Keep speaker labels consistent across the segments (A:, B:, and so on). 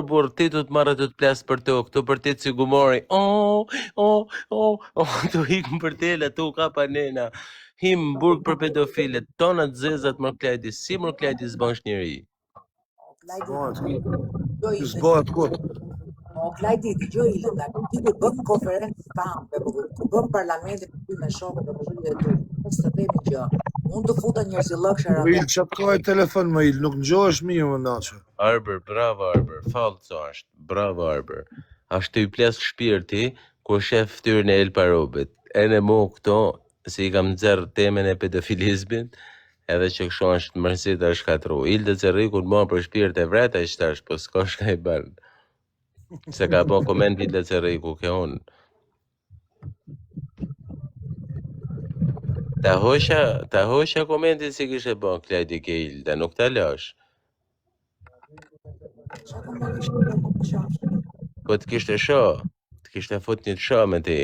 A: Burr, ti do të marrë të të plas për to, këto për ti si gumori. Të hikën për tela, tu ka pa nena. Him burg për pedofilet, tonat zezat më klajdi, si më klajdi zbënsh njëri.
B: Zbohet kot.
C: O Klajdi, dëgjoj Ilda, ti të bëm konferencë stampe, të bëm parlamentin ty me shokët e vëzhgjet e tu. Mos të themi gjë. Unë të futa njerëzillëkshër
B: Po il çat ka telefon më il, nuk ngjohesh mirë më naçë.
A: Arber, bravo Arber, falë co është, bravo Arber. Ashtu i ples shpirti, kur shef ftyrën e Elparobit. Ene mu këto, si i kam nxerr temën e pedofilizmit, edhe që kështu është mërësit është katru. Ilde Cerrikun ma për shpirt e vreta i shtash, po s'ka shka i bërë. Se ka po koment Ilde Cerriku, ke unë. Ta hosha komentin si kishe bo Klajdi ke Ilda, nuk ta lash. Po të kishte shoh, të kishte fut një të shoh me ti.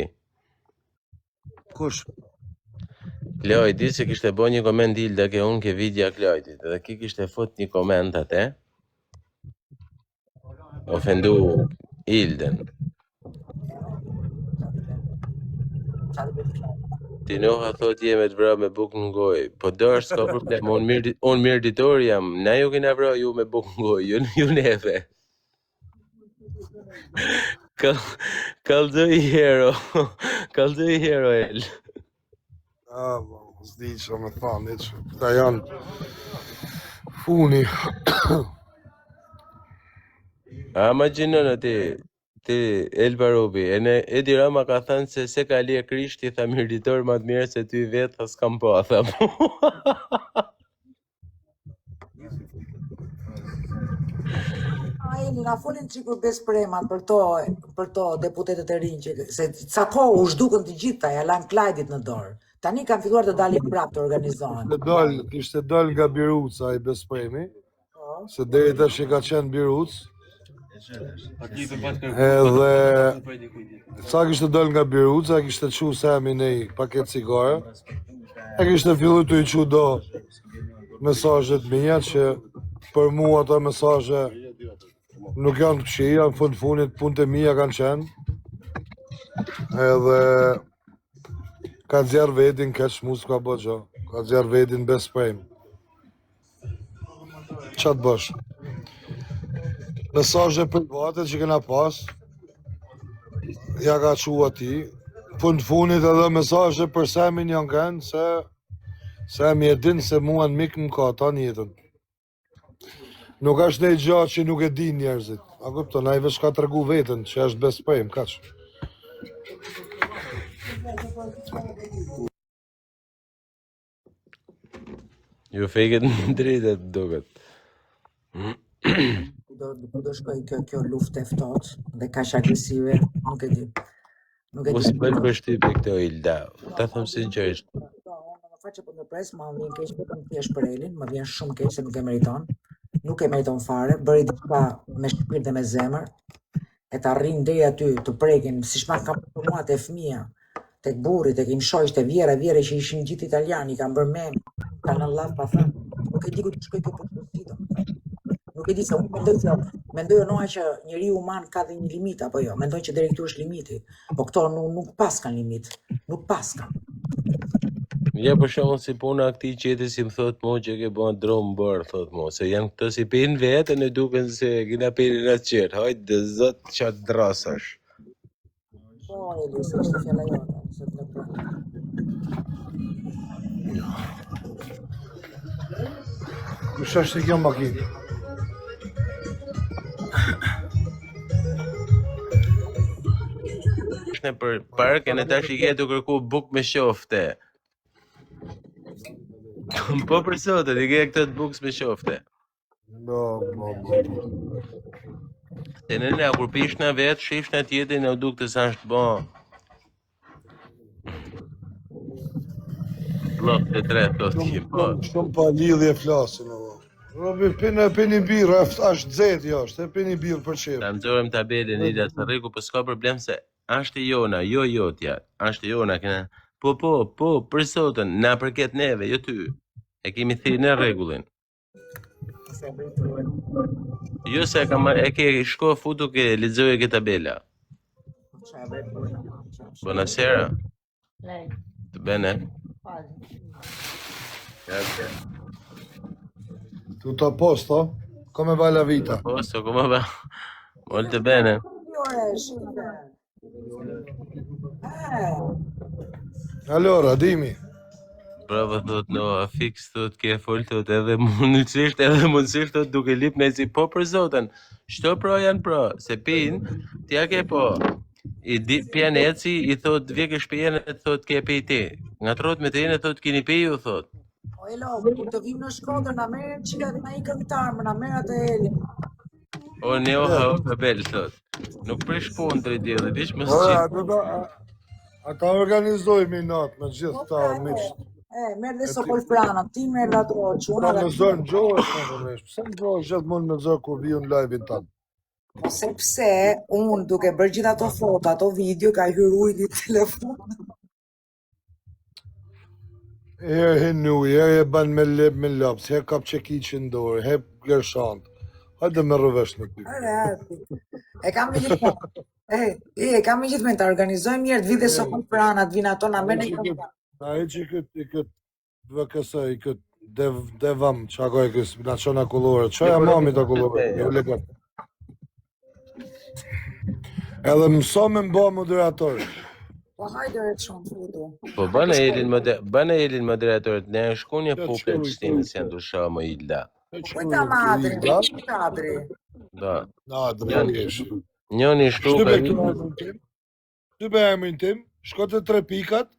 B: Kush?
A: Kloj, di se kishte bo një koment Ilda ke unë ke vidja Klojdit, edhe ki kishte fut një koment atë, ofendu Ilden. Ti noha thot jeme të vra me buk në goj, po dërë s'ka problem, unë mirë ditor jam, na ju kena vra ju me buk në goj, ju neve. Kaldoj hero El.
B: S'di që me thanë, këta janë funi.
A: A ma gjinon ti Elparobi, Edi Rama ka thënë se ka lije Krishti, tha mirëditor më të mirë se ty vetë, tha s'kam po, tha po.
C: Ai na folin çikur bespremat për to deputetët e rinj që se sa kohë u zhdukën të gjitha, ja lan Klajdit në dorë. Tani kanë filluar të dalin prapë të organizohen.
B: Kishte dal nga Biruca i bespremi, se deri tash i ka qenë Biruc. Edhe sa kishte dal nga Biruca, kishte çu Sami nej paket cigare. E kishte filluar të i çu do mesazhet mia që për mua ato mesazhe nuk janë të këqija, në funit punët e mia kanë qenë. Edhe ka zjarë vedin keq mu s'ka bë gjo, ka zjarë vedin besprem. Qa të bësh? Mesazhe private që kena pas, ja ka qu ati, funit edhe mesazhe për Samin janë kënë, se Sami e din se mua në mik më ka ta njetën. Nuk është nej gjatë që nuk e din njerëzit. A kupton, a i vesh ka të regu vetën, që është besprem, kaq.
A: Ju fejket në drejtet duket.
C: Do shkoj kjo luftë e ftohtë dhe kaq agresive, nuk e di.
A: Mos bëj përshtypje këto Ilda, ta them sinqerisht.
C: Më faqe po ndërpres, më vjen keq vetëm thjesht për Elin, më vjen shumë keq se nuk e meriton. Nuk e meriton fare, bëri diçka me shpirt dhe me zemër, e të arrin deri aty të prekin, siç ma kam për mua te fëmia, tek burri, tek imshojsh, te vjera që ishin gjithë italiani, kanë bërë mem, kanë në laf pa thënë. Nuk e di ku të shkoj kjo përshtatito. Nuk e di se unë mendoj noa që njeriu human ka dhe një limit apo jo, mendoj që deri këtu është limiti, po këto nuk pas kanë limit, nuk pas kanë.
A: Ja për shembull si puna këtij qeti si më thot mo që ke bën drom bër thot mo se janë këto si pin vetën e duken se kena pinë atë qet. Hajde zot çat drasash.
C: Po, Elisa, është fjala jote, se të bëj.
B: Kush është kjo makinë?
A: Në për parkën e tash i ke të kërku buk me qofte. Po për sotët, i ke këtë të bukës me qofte. Se nëna, kur pishna vetë, shifna tjetin e u duk të sa është bo. Blok të tre, të t'jim, po.
B: Shumë pa lidhje flasin, Robi, pini birë, është dzeti është, e pini birë për qepë.
A: Ta nëzorëm tabelin Ilda Cerriku, po s'ka problem se është jona, jo jotja, është jona, këna. Po, për sotën, na përket neve, jo ty. E kemi thirë në regullin.
C: Se bëjtuar.
A: Jo se e ke shko futu ke lexoje ke tabela.
C: Çfarë bëjtuar?
A: Buonasera. Tutto bene? Grazie.
B: Tutto a posto? Come va la vita?
A: A posto, come va? Molto bene.
C: Ore, shife.
B: Allora, dimmi.
A: Bravo thot no, a fix thot ke fol thot edhe mundësisht thot duke lip me si po për zoten. Shto pro janë pro, se pin, t'ja ke po. I di pianeci i thot vje ke shpijen e thot ke pi ti. Ngatrot me të thot kini pi ju thot.
C: O Elo, kur të vim në Shkodër, na merr çika na i këngëtar, më na merr atë Elin.
A: O ne o ha o bel thot. Nuk prish punë drejt diellit, veç mos
B: Ata organizojmë natë me gjithë ta miqt.
C: Merr dhe Sokol Frana, ti merr ato çuna.
B: Në zonë gjohës në vëmesh. Pse në gjohës gjithmonë në zonë kur vion live-in tanë?
C: Po sepse unë duke bërë gjithë ato foto, ato video, ka hyrë ujë telefon.
B: Herë hin në ujë, herë e ban me lep me laps, herë kap çekiçin në dorë, herë gërshant. Hajde me rëvesh në ty.
C: E kam një gjithmonë. E kam një gjithmonë, ta organizojmë mirë të vide Sokol Frana, të vinë ato na merrni.
B: Ai që këtë vëkësë, i këtë devam, që ako e kësë naciona kullore, që e mami të kullore, jo lekat. Edhe mëso me mba moderatorë.
C: Po hajde e të shumë foto.
A: Po bane Elin moderatorët, ne shku një pupe të shtimin si janë dusha më Ilda.
C: Kujta madri, kadri.
A: Da.
B: Na, drejsh.
A: Njoni shtu ka
B: Ty be emrin tim, shko të 3 pikat.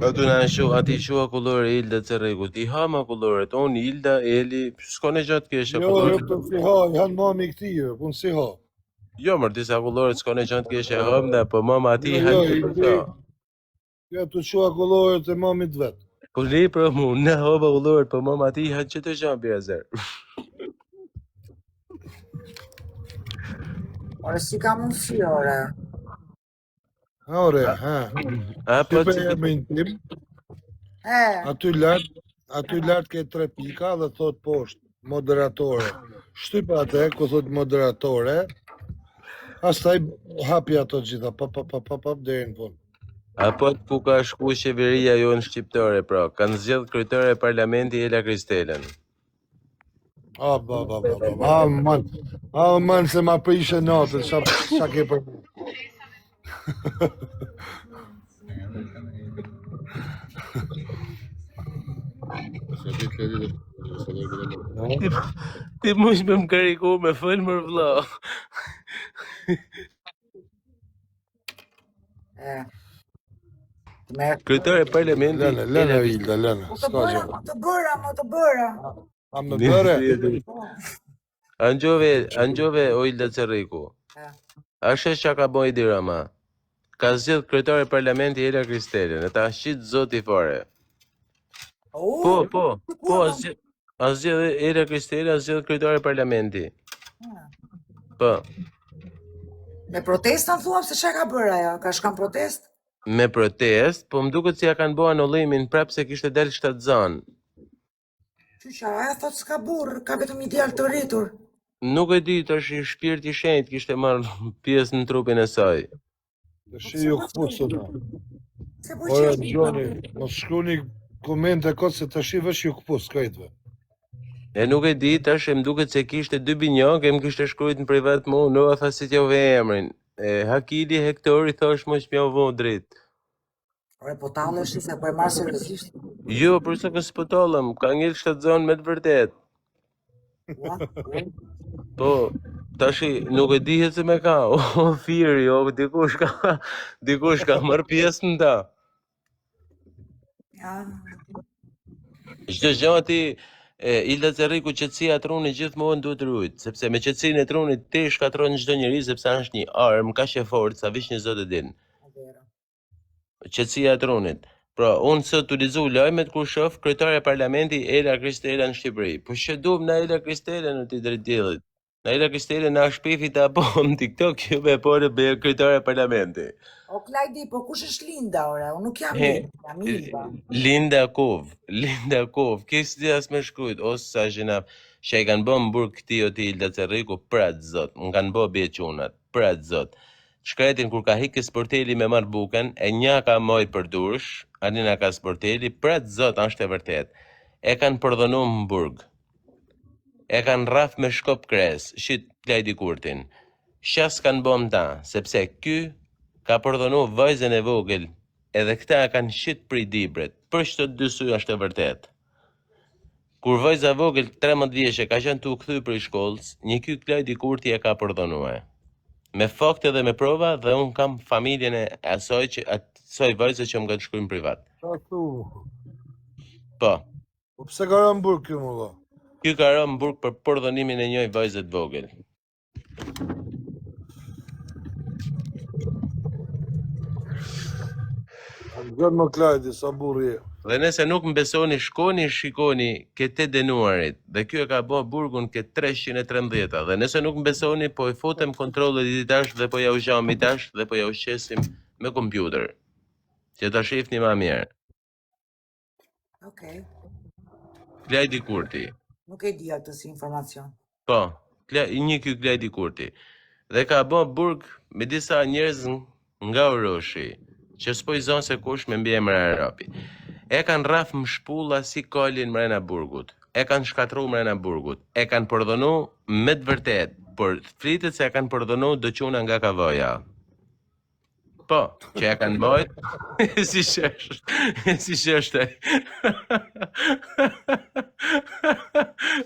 A: Atu na shu, ati shua kullore Ilda Cerreku, ti ha ma kullore, tonë Ilda, Eli, s'ko në gjatë kjeshe
B: Jo,
A: kullore.
B: jo të si ha, janë mami këtijë, unë si ha.
A: Jo, mërë disa kullore s'ko në gjatë kjeshe hëm dhe, po mama ati
B: Jo,
A: hanë
B: jo,
A: të përta.
B: Ja të shua kullore të mamit vetë.
A: Po li për mu, në hoba kullore, po mama ati hanë që të gjanë bjerë zërë.
C: Ore, si ka mundësi, ore.
B: Ore, ha.
A: A,
B: Ty
A: po
B: be
A: që
B: emrin tim, aty lart ke 3 pika dhe thot poshtë, moderatore. Shtyp atë, ku thot moderatore, astaj hapi ato gjitha, pap, deri në fund.
A: Apo ku ka shku qeveria jonë shqiptare, pra, kanë zgjedh kryetare e parlamenti Ela Kristelen.
B: Man, se ma prishe natën, qa ke për mu.
A: Ti mush me më kariku me fëlmër vlla. Kryetare e parlamenti
B: Lene, Ilda, lene.
C: Më të bëra.
B: A me bëre?
A: Angjove o Ilda Cerreku. A shesh qa ka boj dirama? Ka zgjedh kryetare e parlamenti Ela Kristelen, e ta shqit zoti fare. Po, a zgjedh Ela Kristelen, a zgjedh kryetare e parlamenti. Po.
C: Me protestën thua se çka ka bërë ajo? Ka shkan protest?
A: Me protest, po më duket si ja kanë bërë anullimin prap se kishte dalë shtatzan.
C: Qysha, aja thot s'ka burr, ka vetëm një djalë të rritur.
A: Nuk e di, tash i shpirti i shenjtë kishte marrë pjesë në trupin e saj.
B: Shi ju këpusë në.
C: Se po
B: Ora,
C: qesh.
B: Gjoni, mos shkruni komente këtë se të shi vesh ju këpusë, kajtëve.
A: E nuk e di, tash e më duket se kishte 2 binjok, e më kishte shkrujt në privat mu, no a tha si t'jove emrin. E Hakili Hektori thash më që m'jove dritë.
C: Ore, po tallesh se po e marr seriozisht.
A: Jo, përse kësë pëtollëm, ka ngell shtatzon me të vërtet. Po, tashi nuk e dihet se me ka, o firi, o dikush ka marrë pjesë në ta.
C: Ja.
A: Çdo gjë ti Ilda Cerreku qetësia e trunit gjithmonë duhet rujt, sepse me qetësinë e trunit ti shkatron çdo njeri sepse është një armë kaq e fortë sa veç një zot e din. Qetësia e trunit. Pra, unë sot të lexoj lajmet kur shoh kryetare e parlamenti Ela Kristelen në Shqipëri. Po që duam na Ela Kristelen në të drejtë diellit. Naila Kristele na shpefi ta po në TikTok, ju me po në kryetare e parlamenti.
C: O Klajdi, po kush është Linda, ore? Unë nuk jam Linda, jam Ilda.
A: Linda Kov, kis di as me shkrujt, ose sa gjenaf, që i kanë bë më burg këti o ti Ilda Cerriku, për atë zot, më kanë bë bje qunat, për atë zot. Shkretin kur ka hikë sporteli me marë buken, e një ka moj për dursh, anina ka sporteli, për atë zot, është e vërtet. E kanë përdhonu më burg. E kanë rraf me shkop kres, shit Klajdi Kurtin. Shas kanë bom ta, sepse ky ka përdhonu vajzën e vogël, edhe këta kanë shit prej dibret, për shto të dysy është e vërtet. Kur vajza vogël 13 vjeçe ka qenë të u kthy prej shkollës, një ky Klajdi Kurti e ka përdhonue. Me fakte dhe me prova dhe unë kam familjen e asoj vajzë që më kanë shkruajnë privat.
B: Qa thu?
A: Po.
B: Po pse ka rënë burg kjo më dha?
A: Ky ka rënë burg për përdhonimin e një vajzët vogël.
B: Gjërë më Klajdi, sa burri e.
A: Dhe nëse nuk më besoni, shikoni këtë denuarit. Dhe kjo e ka bë burgun këtë 313. Dhe nëse nuk më besoni, po i fotem kontrollet i tash dhe po ja ushami tash dhe po ja ushqesim me kompjuter. Që ta shifni ma mirë.
C: Okej.
A: Klajdi Kurti.
C: Nuk e di atë si informacion.
A: Po, një ky Klajdi Kurti. Dhe ka bë burg me disa njerëz nga Uroshi, që s'po i zonë se kush me mbi emër Arapi. E kanë rraf më shpulla si kolin mrena burgut. E kanë shkatru mrena burgut. E kanë përdhonu me të vërtet, por fritet se e kanë përdhonu do quna nga kavoja. Po, që e kanë bojt, si shështë.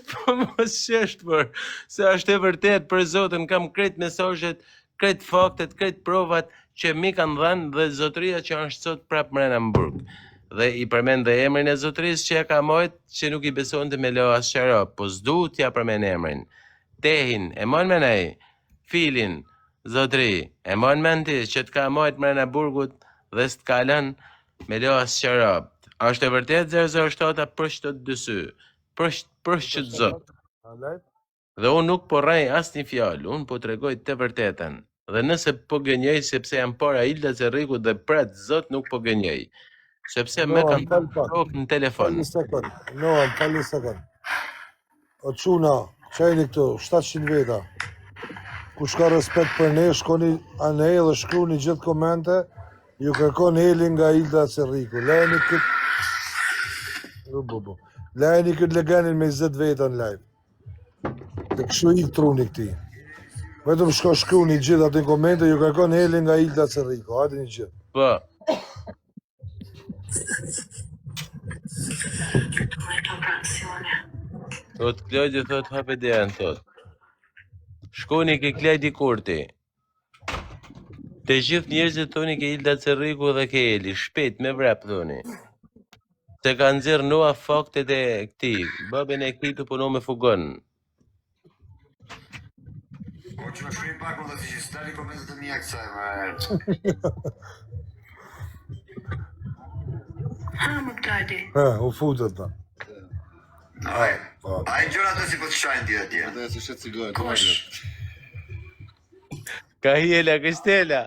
A: Po mos shështë, por, se është e vërtet për Zotën, kam krejt mesazhet, krejt faktet, krejt provat, që mi kanë dhënë dhe zotëria që është sot prap mrena më burg. Dhe i përmend dhe emrin e zotërisë që e ka mojt, që nuk i besonte me lo as sharop, po s'du t'ja përmend emrin. Tehin, e mon me nej, filin, zotëri, e mon me në ti që t'ka mojt mrena burgut dhe s't'ka lën me lo as sharop. Është e vërtet 007 për shtë të dësy, për shtë zot. Dhe unë nuk po rrej as një fjallë, unë po tregoj të vërtetën. Dhe nëse po gënjej, sepse jam para Ilda Cerriku dhe pret zot nuk po gënjej. Sepse me kanë trok në telefon.
B: Falë sekund. O quna, qajni këtu, 700 veta. Kush ka respekt për ne, shkoni anë dhe shkruni gjithë komente, ju kërkon Heli nga Ilda Cerriku. Lajni këtë leganin me 20 veta në live. Dhe kështu i truni këti. Vetëm shkruni gjithë atë në komente, ju kërkon Heli nga Ilda Cerriku. Hajde një gjithë.
A: Po. Thot Klajdi, thot hape dhe janë, thot. Shkoni ke Klajdi Kurti. Të gjithë njerëzit thoni ke Ilda Cerriku dhe ke Heli, shpejt me vrap thoni. Se kanë zirë nua faktet e këti, babin e këti të punu me fugon.
D: Po që më shkrim pak më dhe të gjithë, stari komentet të mija kësaj, më...
E: Ha, më Klajdi.
B: U futët ta.
D: Aj gjëra të si po të shajnë tjera tjera.
F: Dhe si shetë cigojë.
E: Kush?
A: Ka Hela Kristela.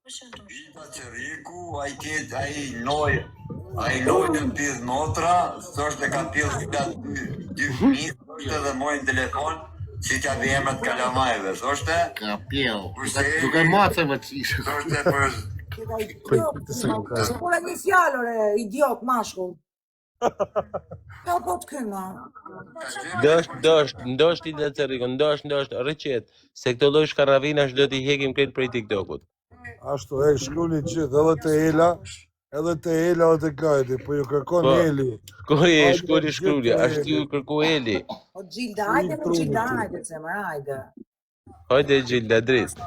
D: Ilda Cerriku, ai loj në pidh notra, s'është e ka pidh dy fëmijë, s'është edhe mojnë telefon, si t'ja dhe emrat kalamajve, s'është?
F: Ka pjell. Duke mace më qishë.
D: S'është e për...
C: Shkura një fjallore, idiot, mashkull. Ja, po të këna.
A: Ndosht Ilda Cerriku, ndosht, rëqet, se këto loj shkaravinash do t'i hekim këtë prej TikTokut.
B: Ashtu, shkruni gjithë, edhe të Hela, edhe të Klajdi, po ju kërkon Heli.
A: Shkoni shkruni, ashtu ju kërku Heli.
C: O Gjilda, hajde me Gjilda, hajde, Cemër, hajde.
A: Hajde Gjilda, dritë.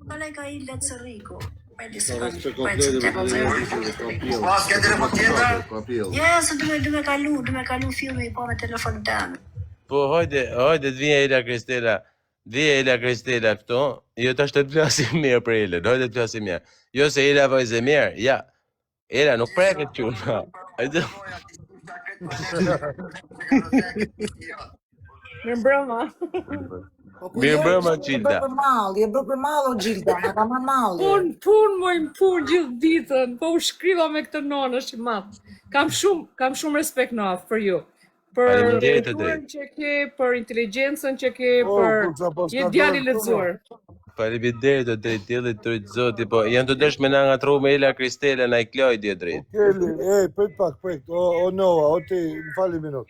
E: Kale ka Ilda Cerriku.
D: Pas ke telefon tjetër?
E: Ja, se du me kalu filmi po me telefonin teme.
A: Po, hajde, të vjen Hela Kristela. Vjen Hela Kristela këto, jo tash të flasim mirë për Helen, hajde të flasim mirë. Jo se Hela vajzë mirë, ja. Hela nuk preket quna.
G: Mirëmbrëma.
C: Po ku
A: Mirë brëma,
C: je
A: Gjilda.
C: bërë për mall, je bërë për mall o Gjilda, na ka marrë malli.
G: Pun gjithë ditën, po u shkriva me këtë nonë është i madh. Kam shumë respekt Noah për ju. Për
A: Faleminderit të
G: kulturën
A: drejtë.
G: që ke, për inteligjencën që ke,
B: Oh,
G: për
B: kurca pas
G: je
B: ka
G: djalë i
B: dorë
G: lexuar.
A: Faleminderit të drejtë, dillit të zoti, po janë të dësh me na ngatru me Ela Kristela na i kloj di drejt.
B: Keli, prit pak, prit. O Noa, o ti, më fali minut.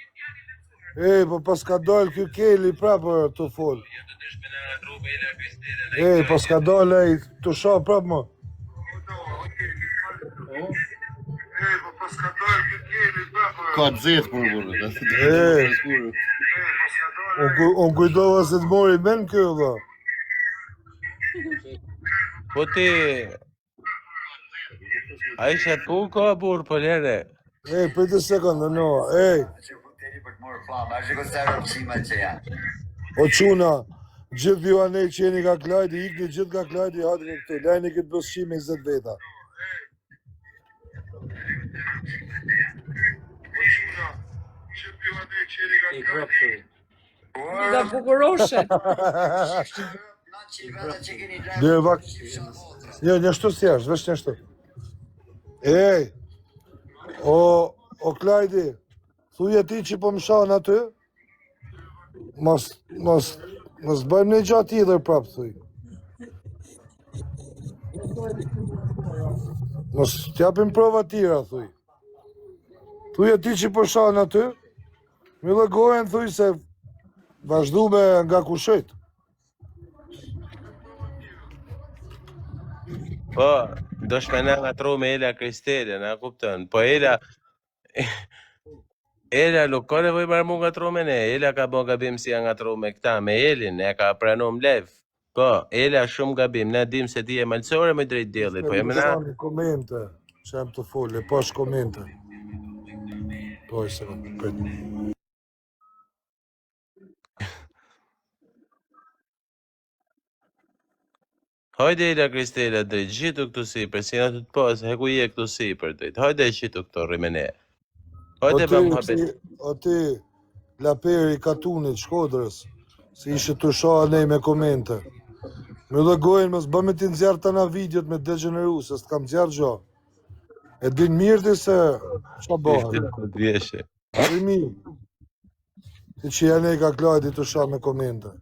B: Po pas ka dal ky Keli prapë të fol. Pas ka dal të shoh prapë më. Po pas ka dal ky Keli prapë.
F: Ka të zetë për burë.
B: Unë kujdova se të mori men kjo dha.
A: Po ti a isha tu ka burë po lere?
B: Prit një sekundë, Noa,
D: Që ku teri për të morë flamë, a shiko se rëpqimet që janë.
B: O quna, gjithë ju anej që jeni ka klajdi, ikni gjithë ka klajdi, hatri këtu, lajni këtë bësqime 20 veta.
G: Nga bukuroshe.
B: Dhe vak. Një ashtu si është, vesh një ashtu. O Klajdi, thuje ti që po më shanë aty, mos bëjmë një gjatë tjetër prapë, thuj. Mos t'japim prova tjera, thuj. Thuje ti që po shanë aty, me lëgohen, thuj, se vazhdu me nga kushet.
A: Po, do shme na ngatru me Ela Kristela, na kupton. Po Ela nuk ka nevoj marrë mu ngatru me ne. Ela ka bo gabim si ja ngatru me këta, me Elin, e ka pranum lev. Po, Ela shumë gabim, na dim se ti e malësore me drejt djelit, po jemi na...
B: Komente, që jam të folë, po është komente. Po, i se këtë.
A: Hajde Ela Kristela drejt, gjitu këtu sipër, si na të të posë, heku je këtu sipër drejt. Hajde gjitu këtu rrimene. Hajde pa më habet.
B: O ti, laperi katunit, Shkodrës, si ishe të shoha nej me komente. Me lëgojnë, mos bëme ti nxjarë të na videot me degeneru, se s'kam nxjarë gjo. E din mirë ti se qa bëhen.
A: Vjeshe.
B: Rimi, ti që janej ka klajti të shoha me komente.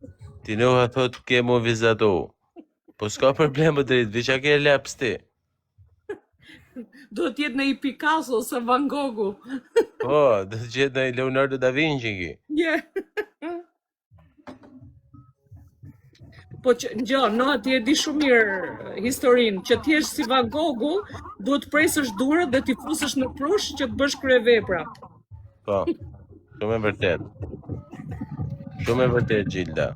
A: Ti noha thot kemo vizatu. Po s'ka probleme drejt, viqa ke laps ti.
G: Do t'jetë në i Picasso ose Van Goghu.
A: Po, do të gjithë në Leonardo da Vinci ki.
G: Po që, no, ti e di shumë mirë historinë, që ti si Van Goghu, duhet presësh durët dhe ti fusësh në prush që të bësh kryevepra.
A: Po, shumë e vërtet. Shumë e vërtet, Gjilda.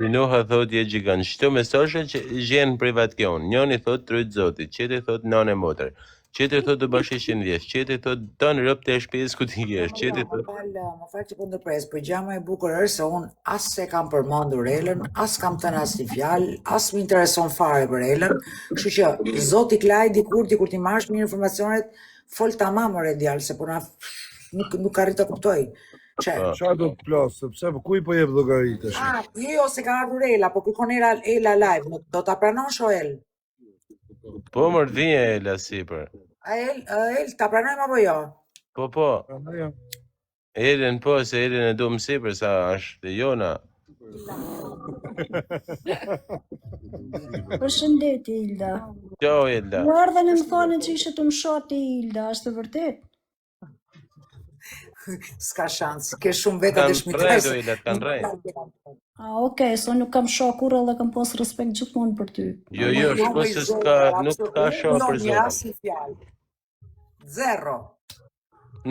A: Pinoha thot je gjigant. Shto mesazhe që gjenë privat kjo unë. Njoni thot trujt zotit, qëti thot nane motër, qëti thot të bësh 100 vjeç, qëti thot tonë rëp të shpjes ku t'i gjesh, qëti thot...
C: Më falë që po ndërpres, për gjama e bukur është se unë as se kam përmandur Elën, as kam thënë as një fjalë, as më intereson fare për Elën, kështu që zoti Klajdi kur ti marrësh mirë informacionet, fol tamam ore djalë, se po na nuk arrit të kuptoj.
B: Qa do të plasë, sepse kuj po jep llogaritë?
C: Jo, se ka ardhur Ela, po kërkon Ela live, do ta pranosh o El?
A: Po mërë dhije Ela sipër.
C: El, ta pranojmë apo jo?
A: Po. Elin po, se Elin e du më sipër, sa është jona.
H: Përshëndetje Ilda.
A: Ciao Ilda.
H: Më ardhen e më thonë që ishe të më shati Ilda, është të vërtet?
C: S'ka shans, ke shumë veta dëshmitare.
A: Kanë rejtë.
H: Okej, so nuk kam shoh kurrë dhe kam pas respekt gjithmonë për ty.
A: Jo, shko se nuk ka shoh për zotin.
C: Zero.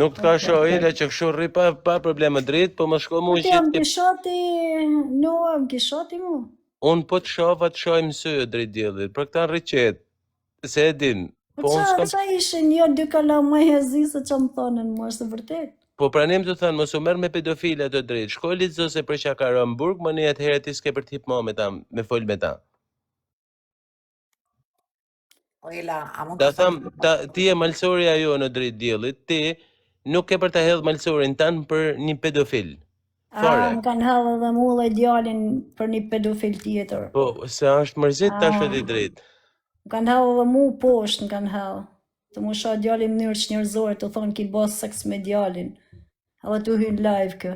A: Nuk ka shoh Ela që kështu rri pa probleme drejt, po më shko mu
H: që... Ti më kishati mu?
A: Unë po të shova të shojmë sy drejt djellit, për këta në rriqet, se e din.
H: Po qa ishin jo dy kala më hezi se që më thonën mu, është vërtet?
A: Po pranim të thënë, mos u merë me pedofile të drejt, shko lizo se për që ka Ramburg, më një atëherë ti s'ke për t'hip me ta, me fol me ta.
C: Po Ela, a mund
A: Ta
C: të
A: tham, ti je malsoria jo në drejt diellit, ti nuk ke për të hedhë malsorin tanë për një pedofil. Fare.
H: Më kanë hallë edhe mulla e djalin për një pedofil tjetër.
A: Po, se është mërzit tash e drejt.
H: Më kanë hallë edhe mu poshtë, më kanë hallë. Të mu shoh djalin në mënyrë çnjerëzore, të thonë ki bos seks me djalin. Edhe tu hyn live kë.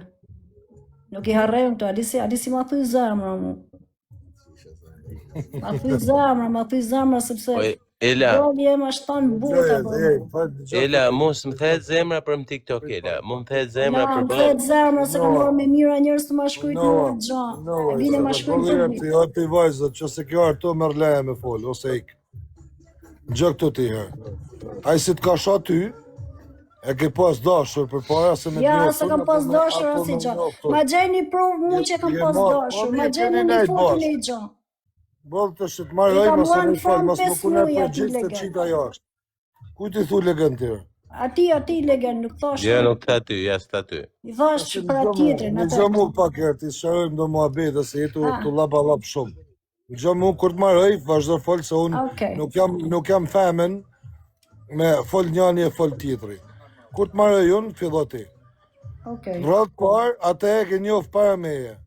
H: Nuk i harrem këto, a di si ma thuj zemra mu. Ma thuj zemra sepse
A: Ela,
H: djali jem është thonë bota për mu.
A: Ela, mos më thet zemra për më TikTok, Ela. Mu më thet zemra për
H: Më thet zemra se kam marrë me mira njerëz të ma shkrujt në gjanë. Vine ma shkrujt të
B: ti. O ti vajzët, që se kjo arto mërë leje me folë, ose ik. Gjë këtu ti herë. A i si të ka sha ty, e ke pas dashur për para se me të
H: ja, se kam pas dashur asë i gjanë. Ma gjeni provë mu që kam pas dashur. Ma gjeni një fotin e i gjanë.
B: Bëllë të shtë marrë ojë, mas e në falë, mas më kunet për gjithë të qita jashtë. Ku ti thu legend tërë?
H: Ati legend, nuk thash.
A: Ja, nuk tha ty, ja s'ta ty.
H: I thash që për atë tjetërin.
B: Në gjë mu pak herë, ti shërojmë do mua bete, se jetu të lapa shumë. Në gjë mu, kur të marrë ojë, vazhdo folë, se unë nuk jam femen me folë njani e folë tjetëri. Kur të marrë ojë unë, fillo ti. Rratë parë, atë e ke njofë para meje.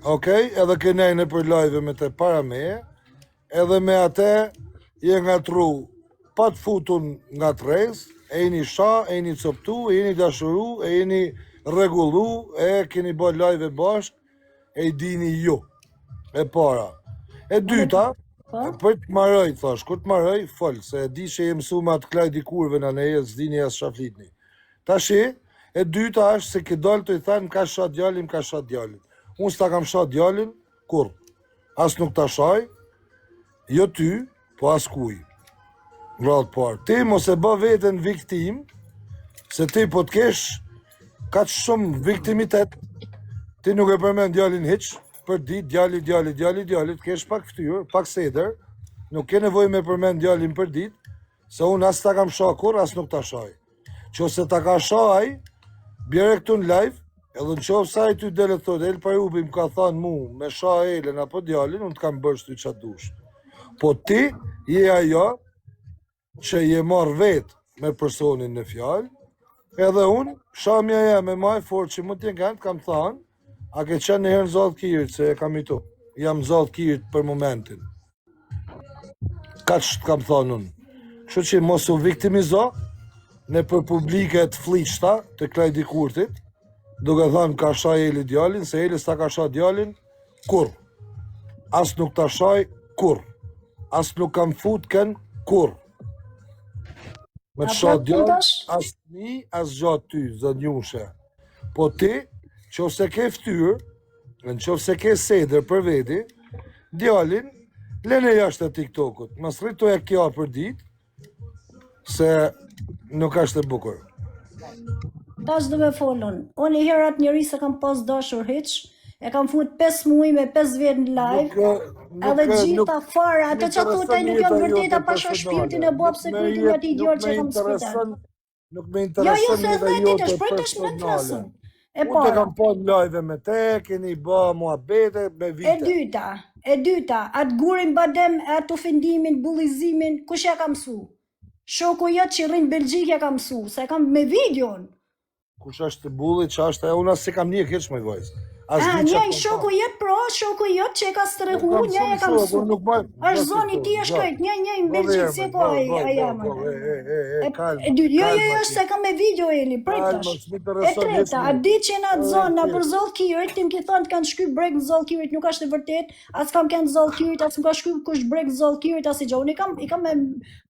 B: Edhe ke nejnë për live me te para meje, edhe me atë je nga tru, pa të futun nga të rez, e jeni sha, e jeni coptu, e jeni dashuru, e jeni regullu, e keni bo live e bashk, e i dini ju, e para. E dyta, për të marrëj, thash, kur të marrëj, folë, se e di që jem su ma të klaj dikurve në neje, s'dini as shaflitni. Ta shi, e dyta është se ke dollë të i thanë, ka shat djalin, ka shat djalin. Unë s'ta kam shat djalin, kur? As nuk ta shaj, jo ty, po as kuj. Rratë parë. Ti mos e bë vetën viktim, se ti po t'kesh ka që shumë viktimitet, ti nuk e përmen djalin hiq, për dit, djali, t'kesh pak ftyrë, pak seder, nuk ke nevoj me përmen djalin për dit, se unë as ta kam shaj kur, as nuk ta shaj. Që se ta ka shaj, bjere këtu në live, edhe në qovë sa i ty dele thot, El Pajubi më ka thanë mu, me sha Elen apo djalin, unë t'kam bërsh ty qatë dush. Po ti, je ajo, që je marrë vetë me personin në fjallë, edhe unë, shamja ja me maj forë që më t'jen kanë, kam thanë, a ke qenë në herë në Zallë Kirit, se e kam i tu, jam Zallë Kirit për momentin. Ka që t'kam thanë unë. Që që mos u viktimizo, në për publike të fliqta, të klaj dikurtit, duke thënë ka shaj Eli djalin, se Eli s'ta ka shaj djalin, kur? As nuk ta shaj, kur? As nuk kam fut ken, kur? Me të shaj djalin, as mi, as gjatë ty, zënjushe. Po ti, që ose ke ftyrë, në që ose ke seder për veti, djalin, lene jashtë e TikTokut, mas rrito e kja për dit, se nuk ashtë e bukur.
H: Tash do me folon. Unë i herat njëri se kam pas dashur hiq, e kam fut 5 muaj me 5 vjet në live, edhe gjitha fara, ato që thotaj nuk janë vërteta pa shoh shpirtin e bab se kujtin nga ti djorë që kam spital.
B: Nuk me intereson një dhe jote
H: personale.
B: Unë të kam po në live me te, keni ba mua bete me vite.
H: E dyta, atë gurin badem, atë ofendimin, bullizimin, kush ja kam mësu? Shoku jëtë që rrinë Belgjik ja kam mësu, se kam me videon.
B: Kush është bulli, që është e unë asë se kam një keq me vajzë.
H: Një shoku jëtë shoku jëtë që e ka strehu, një e ka mësu. është zoni ti është krejt, një në Belgjik, se ko a jamë. Jo, se kam me video Eli, prejtash. E treta, a di që në atë zonë, në për Zallë Kirit, tim ki thonë të kanë shky breg në Zallë Kirit, nuk është e vërtet, as kam kënë Zallë Kirit, as më ka shky kush breg në Zallë Kirit, as i gjo, unë i kam me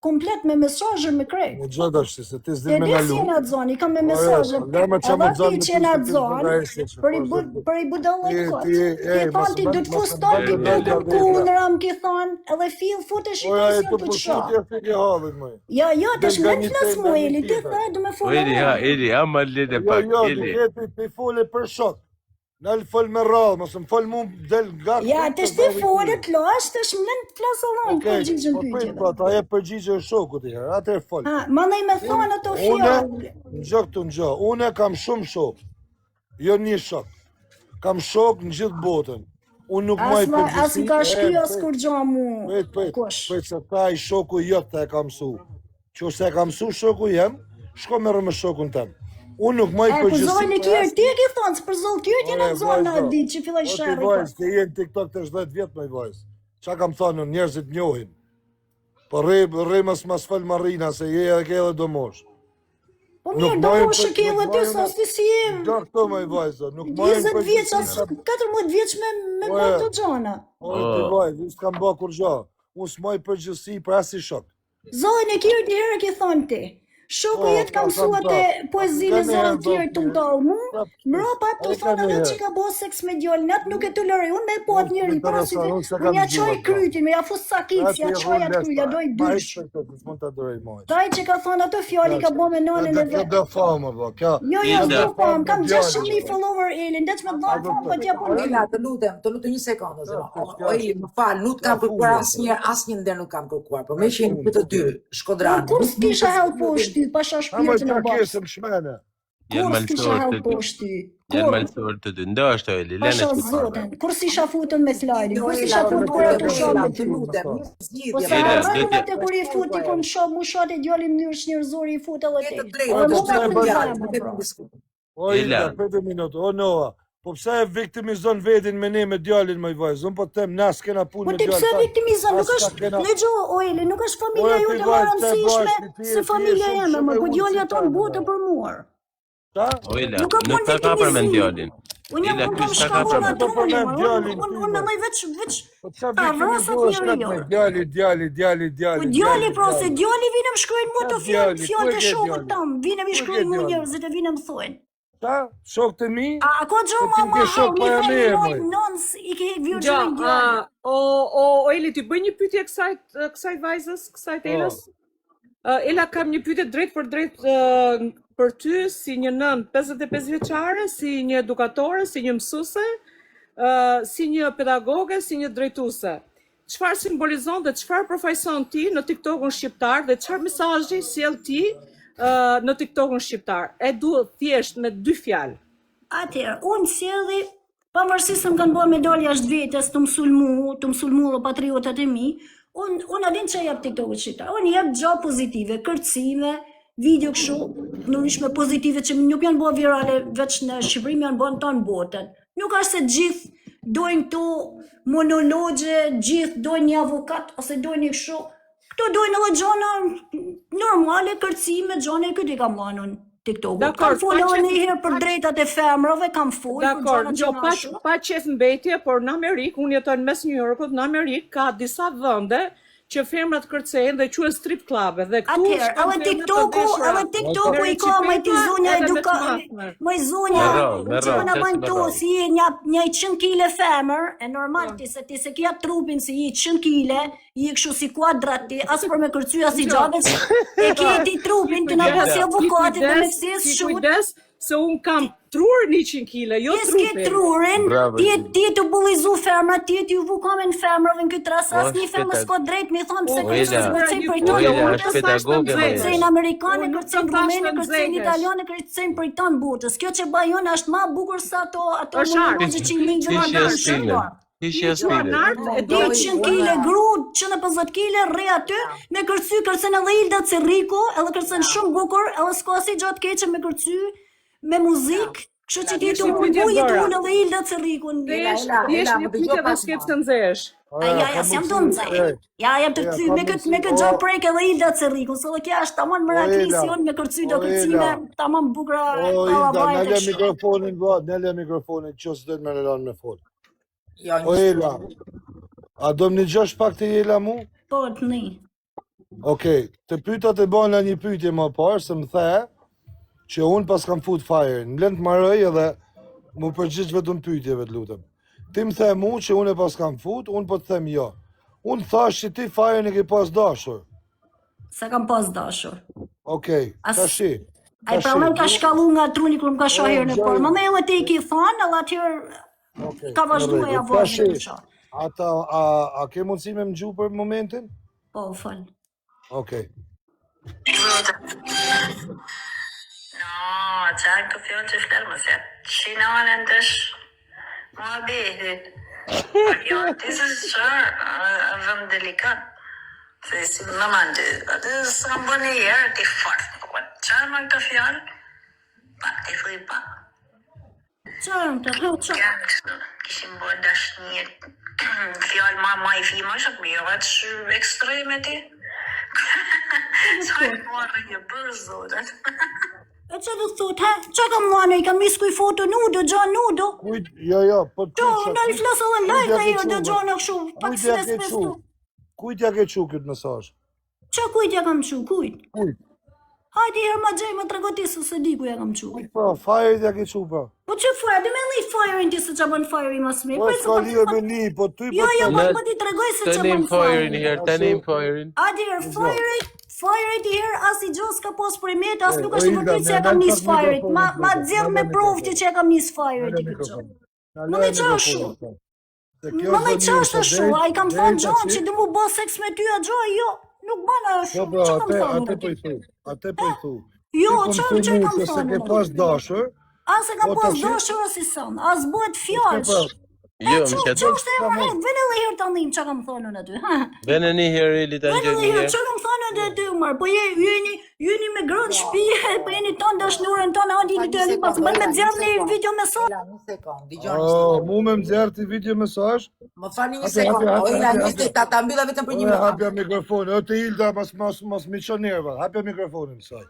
H: komplet me mesazher me krejt.
B: Në gjë dashti, se ti s'di me nga lu.
H: E di që në atë zonë, i kam me mesazher, edhe ti që në atë zonë, për i budallë e kot. Ki thonë ti du të fuston ti tukën ku unë ram ki thonë, edhe fill futesh i të si të qo. Jo, të shmë në flasë mu, Eli, ti thë, du me folë
A: në Eli, ama lede pak, Eli.
B: Jo, ti folë për shok. Nëllë folë me rrallë, mos më folë mu del nga...
H: Ja, të shti folë të lash, të shmë në flasë alojnë përgjigjën pyqeve.
B: Po, ta e përgjigjën shokut i herë, atër folë.
H: Ma nej me thonë ato fjallë.
B: Në gjë, une kam shumë shok, jo një shok. Kam shok në gjithë botën. Unë nuk maj përgjësi.
H: As më ka shkry as kur gjo mu.
B: Pret se ta i shoku jot të e ka mësu. Që se e ka mësu shoku jem, shko merë me shokun tem. Unë nuk maj përgjësi.
H: Për zonë e kjerë, ti e ki thonë, për zonë kjerë ti në zonë në ditë që filloj shërë.
B: O ti vajzë, ti jenë TikTok të 10 vjetë me vajzë. Qa kam thonë, njerëzit njohin. Po rrimës mas fëll Marina, se je e ke edhe do mosh.
H: Po mirë, do mosh e ke edhe ty, sa s'ti si jem.
B: Do këto me vajzë, nuk majnë
H: 20 vjeç, 14 vjeç me bërë të gjona.
B: O ti vajzë, unë s'kam bë kur gjo. Unë s'maj përgjësi për asi shok.
H: Zonë e kjerë një herë ke thonë ti. Shoku jetë ka mësua të poezinë e zonë tjerë të mdohë mu, mropa të thonë edhe që ka bo seks me djollë, natë nuk e të lërë, unë me pot njëri, para si të, unë ja qoj krytin, me ja fus sakic, ja qoj atë kry, ja doj dysh. Taj që ka thonë ato fjali ka bo me nonën e vetë. Jo, do famë, kam 600.000 follower Elin, dhe që me dhënë famë, për tja për
C: Ela, të lutem një sekundë, oj, më falë, nuk kam kërkuar asnjë ndër nuk kam kërkuar, po me që jemi këtë dy, Shkodranë.
H: Kur s'kisha hell poshtë ty, pasha shpirtin e bashkë.
A: Janë malësor të dy, ndo është o Eli,
H: pasha zoten, kur si isha futën me slajdi, kur si isha futën kur e të shumë të lutem. Po sa rrënë atë kur i futi kur më shumë, mu shate djali mënyrë shnjërzori i futë edhe te.
B: Ela, 5 minutë, o Noa, po pse e viktimizon vedin me ne me djalin më i vajzë, unë po tem nas kena punë me djalin.
H: Po ti pse viktimizon, nuk është, në gjo, o Eli, nuk është familja ju të më rëndësishme se familja jeme, më ku djali ato në botë për muar.
A: O Ela, nuk ka ka për me djalin.
H: Unë jam kam shkallon atë unë me mëj veç ta vrasat njëri jo.
B: Djali.
H: Djali pro, se djali vine më shkrujnë mu të fjallë të shokët tam, vine më shkrujnë mu njerëzit e vine më thojnë.
B: Ta, shok të mi?
H: A ko gjo ma nonës i ke vjurgjën djali.
G: O Eli, ti bëj një pyetje kësaj vajzës, kësaj Elës? Ela, kam një pyetje drejt për drejt për ty, si një nën 55 vjeçare, si një edukatore, si një mësuese, si një pedagoge, si një drejtuese. Çfarë simbolizon dhe çfarë përfaqëson ti në TikTokun shqiptar dhe çfarë mesazhi sjell ti në TikTokun shqiptar? E duhet thjesht me 2 fjalë.
H: Atëherë, unë sjelli, pavarësisht se më kanë bërë medalja 7 vjetes të mësulmu dhe patriotat e mi, unë adin që jep TikTokut shqiptar. Unë jep gjo pozitive, kërcime, video kështu, ndryshme pozitive që nuk janë bërë virale veç në Shqipëri, janë bërë në tonë botën. Nuk është se gjithë dojnë këto monologje, gjithë dojnë një avokat, ose dojnë një kështu. Këto dojnë edhe gjona normale, kërcime, gjona e këtë i kam bërë në TikTokut. Kam folë edhe një herë për drejtat e femrave, kam folë për gjona shumë.
G: Pa qef mbetje, por në Amerikë, unë jetoj në mes New Yorkut, në Amerikë ka disa vende që femrat kërcejnë dhe quhen strip clube dhe këtu
H: edhe TikToku i ka më ti zonja më zonja që na bën to si një 100 kg femër e normal ti se kia trupin si 100 kg i kështu si kuadrat ti as për me kërcy as i gjatë e ke ti trupin ti na pasi avokatit dhe me kses
G: kujdes se un kam trur 100 kg, jo trupin.
H: Ti trurin, ti të bullizu femra, ti ju vukomen femrave në këtë rast, asnjë femër s'ka drejt me thonë pse kërcen për tonë. Kërcen amerikane, kërcen rumene, kërcen italiane, kërcen për tonë botës. Kjo që bajon është më bukur se ato monologje që i linë
A: Ishja spile.
H: 200 kg gru, 150 kg rre aty, me kërcen edhe Ilda Cerriko, edhe kërcen shumë bukur, edhe s'ka si gjatë keqe me kërcy, me muzikë, kështu që ti të munduje të unë edhe Ilda Cerrikun.
G: Desh një pyetje dhe s'ke të nxesh.
H: Ja, s'jam të nxej. Ja, jam të kthy me këtë gjatë prek edhe Ilda Cerrikun, se edhe kjo është tamam miraklisi me kërcy do kërcime, tamam bukra.
B: Ilda, nele mikrofonin, që s'do të më lëron me fol. O Ela, a do më një gjosh pak të Ela mu?
H: Po, të një.
B: Okej, të pyta të bëna një pytje më parë, se më the që unë pas kam fut fajrën. Më lënë të marrëj edhe më përgjith vetëm pytjeve të lutem. Ti më the mu që unë e pas kam fut, unë po të them jo. Unë thash që ti fajrën e ke pas dashur.
H: Se kam pas dashur.
B: Okej, tashi.
H: Ai pra më ka shkallu nga truni kur më ka shohir në por. Më me edhe te i ki thonë, edhe atëherë ka vazhduar ja vazhdu.
B: Ata, a ke mundësi me më gju për momentin?
H: Po, fal.
B: Okej.
I: No, çaj të fillon të flerë më se. Qinone ndësh, ma behit. Jo, ti se qarë, vëm delikat. Se si më mandi, atë s'kam bënë një herë, ti fort. Qarë më këtë fjallë? Pak ti fri pa.
H: Qarë të hëtë qarë?
I: Kishim bërë dashnjë fjallë ma i fima, shak mi jo atë shë ekstreme ti. Sa e marrë një bërë zotet.
H: E që të thot, ha? Që kam nane, i kam miskuj foto nudo, gjanë nudo?
B: Jo, po të
H: Qo, në i flasë dhe lajka i dhe gjanë në këshu, pak së respestu.
B: Kujt ja ke qu këtë mesazh?
H: Që kujt ja kam qu, kujt?
B: Kujt?
H: Hajde herë ma gjej, ma tregotisë se di ku ja kam qu.
B: Kujt pra, Fajrit ja ke qu pra.
H: Po që fajrë, dhe me li fajrin ti se që bën fajri mas me.
B: Po s'ka lidhje me li, po ty po
H: Jo, po ti tregoj se që bën
A: fajrin herë, tanim fajrin.
H: Hajde herë, fajrit i herë as i gjo s'ka pos për imet, as nuk është i vërtit që ja kam nis fajrit. Ma dzirë me provë që ja kam nis fajrit i këtë gjo. Më me qashu. Më me qashu shu, a i kam thonë gjonë që du mu bo seks me ty a gjo, jo. Nuk bana shu, që kam thonë?
B: Ate po i thu.
H: Jo, që kam
B: Se
H: thonë?
B: ke pas dashur.
H: As e kam pas dashur as i son, as bëhet fjallsh.
A: Jo, më
H: Që është e vërret, vene dhe herë të ndhim që kam thonë në ty.
A: Vene një herë ili të
H: Vene
A: njën
H: dhe
A: një
H: herë
A: herë.
H: që kam thonë në ty, marë, po jeni me grënë shpije, po jeni tonë dashnurën tonë, andi një të edhe pas, më me dzjarë një video mesazh.
C: Një sekund, digjoni.
B: Mu me më zjarë ti video mesazh?
C: Më fani një sekund, o Ila, një ta mbylla vetëm për një minutë.
B: Hapja mikrofonin, o të Ilda, mas miqon njerëva, hapja mikrofonin saj.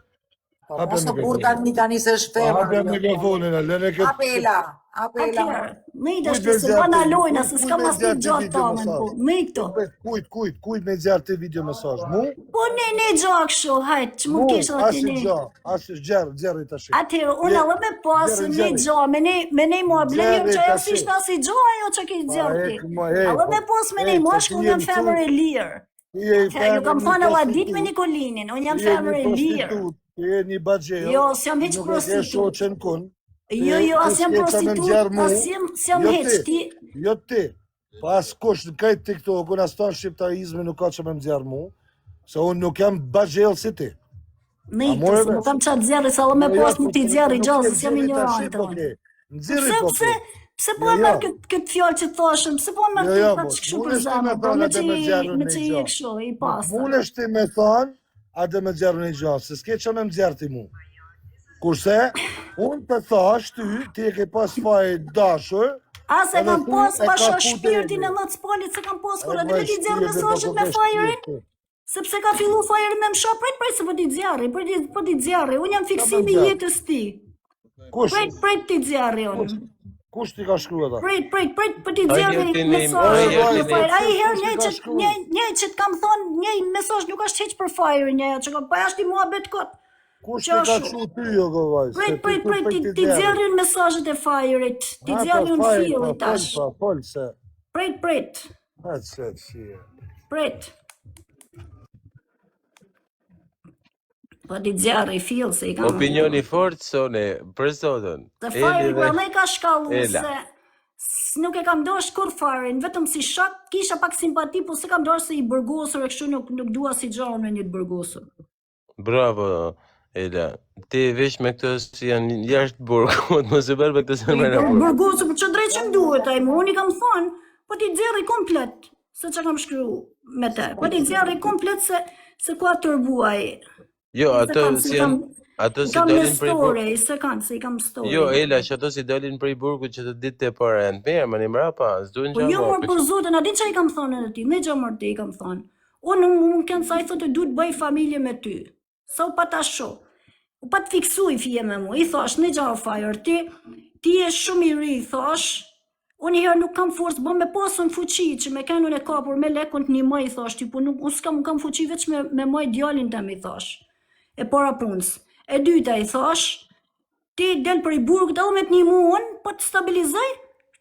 C: Po mos të burta tani se është femër.
B: Hapja mikrofonin, lene këtë...
C: Apela.
H: Në i dashtë se bana lojna, se s'ka mas një gjatë tamen, po, në i këto.
B: Kujt me zjarë ti video mesazh, mu?
H: Po ne gjak shu, hajt, që mu kishë dhe ti ne.
B: Asë gjerë i të shi.
H: Atëherë, unë edhe me pasë ne gja, me ne mua blenjëm që ajo s'ishtë asë i gja, ajo që ki zjarë ti. Edhe me pasë me ne mua shku unë jam femër e lirë. Ju kam thonë edhe dit me Nikolinin, unë jam femër e lirë.
B: Je një badgjejo.
H: Jo, s'jam heq prostitut. Jo, as jam prostitut, as jam heq ti.
B: Jo ti. Pas kush në kajtë TikTok-un, as tonë shqiptarizmi nuk ka që me më zjarë mu, se unë nuk jam badgjel si ti.
H: Në i të, se nuk kam qatë zjarë, sa dhe me pas më ti zjarë i gjallë, se s'jam ignorantë. Pse po e mërë këtë fjallë që të thashëm, pse po e mërë këtë të shkëshu për zemë, me që i e këshu, i pasë.
B: Mune shti me thonë, a dhe me zjarë një gjatë, se s'ke që me më zjarë ti mu. Kurse, unë të thash ty, ti e ke pas faj dashur,
H: a se kam pas pasha shpirtin e në të spalit, se kam pas kura, dhe me ti zjarë mesajët me fajerin, sepse ka fillu fajerin me më shop, pret se po ti zjarë, unë jam fiksimi jetës ti. Pret ti zjarë, unë.
B: Kush ti ka shkru ata?
H: Pret, po ti zjarë mesajët, a i herë një që të kam thonë, një mesajë nuk është heq për fajerin, një që kam pa ashtë i mua betë kotë.
B: Kush ti ka shkru ty, jo gëvajs?
H: Pret, ti zjarën mesajët e fajerit, ti zjarën fillit tash. Pret. Pret. Po ti zjarë i fillë se i kam...
A: Opinioni fort, sone, për zotën.
H: Se fajri pra me ka shkallu se nuk e kam dosh kur farin, vetëm si shak, kisha pak simpati, po se kam dosh se i bërgosur e kështu nuk dua si gjohën me një të bërgosur.
A: Bravo, Ela. Ti vesh me këto si janë jashtë burgut, mos e bërë me këto se më në burgut.
H: Bërgosur, për që drejt që më duhet, unë i kam thonë, po ti zjarë i komplet, se që kam shkru me te, po ti zjarë i komplet se ku atë tërbuaj.
A: Jo, ato si dolin prej burgut.
H: Se kanë, se i kam story.
A: Jo, Ela, që ato si dolin prej burgut që të ditë të para janë mirë, më një mrapa, s'duhen
H: Po jo, mërë për zotin, a di që i kam thonë në ti, me gjë mërë ti i kam thonë. Unë më kënë sa i thotë du të bëj familje me ty. Sa u pa ta sho. U pa të fiksu i fije me mu. I thash, në gjahë fajër, ti e shumë i ri, i thash. Unë i herë nuk kam forës, bë me pasën fuqi, që me kenun e kapur me lekun të një më, i thash. Tipo, unë s'kam fuqi veç me maj djalin të më, i thash. E para punës. E dyta i thash, ti del për i burg të me të një muën, po të stabilizaj,